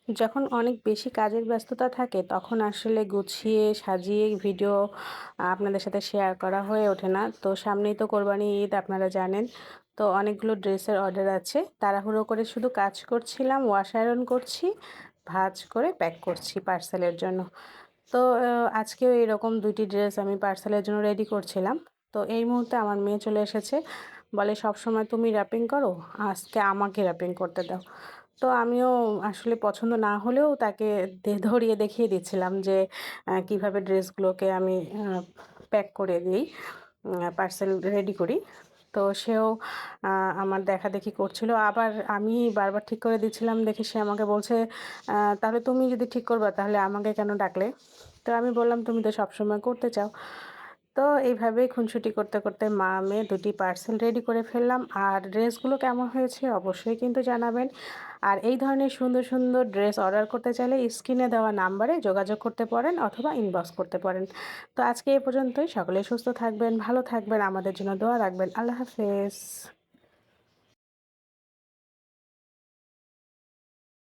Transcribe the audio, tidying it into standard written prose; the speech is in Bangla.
যখন অনেক বেশি কাজের ব্যস্ততা থাকে তখন আসলে গুছিয়ে সাজিয়ে ভিডিও আপনাদের সাথে শেয়ার করা হয়ে ওঠে না। তো সামনেই তো কোরবানি ঈদ আপনারা জানেন। তো অনেকগুলো ড্রেসের অর্ডার আছে। তাড়াহুড়ো করে শুধু কাজ করছিলাম, ওয়াশ আয়রন করছি, ভাঁজ করে প্যাক করছি পার্সেলের জন্য। তো আজকেও এরকম ২ টি ড্রেস আমি পার্সেলের জন্য রেডি করছিলাম। তো এই মুহূর্তে আমার মেয়ে চলে এসেছে। বলে, "সবসময় তুমি র‍্যাপিং করো, আজকে আমাকে র‍্যাপিং করতে দাও।" তো আমিও আসলে পছন্দ না হলেও তাকে ধরিয়ে দেখিয়ে দিচ্ছিলাম যে কিভাবে ড্রেসগুলোকে আমি প্যাক করে দিই, পার্সেল রেডি করি। তো সেও আ আমার দেখাদেখি করছিল। আবার আমি বারবার ঠিক করে দিচ্ছিলাম দেখে সে আমাকে বলছে, "তাহলে তুমি যদি ঠিক করবা তাহলে আমাকে কেন ডাকলে?" তো আমি বললাম, "তুমি তো সবসময় করতে চাও।" তো এইভাবেই খুনসুটি করতে, করতে মা-মেয়ে ২ টি পার্সেল রেডি করে ফেললাম। আর ড্রেসগুলো কেমন হয়েছে অবশ্যই কিন্তু জানাবেন। আর এই ধরনের সুন্দর, সুন্দর ড্রেস অর্ডার করতে চাইলে স্ক্রিনে দেওয়া নাম্বারে যোগাযোগ করতে পারেন অথবা ইনবক্স করতে পারেন। তো আজকে এ পর্যন্তই। সকলেই সুস্থ থাকবেন, ভালো থাকবেন, আমাদের জন্য দোয়া রাখবেন। আল্লাহ হাফেজ।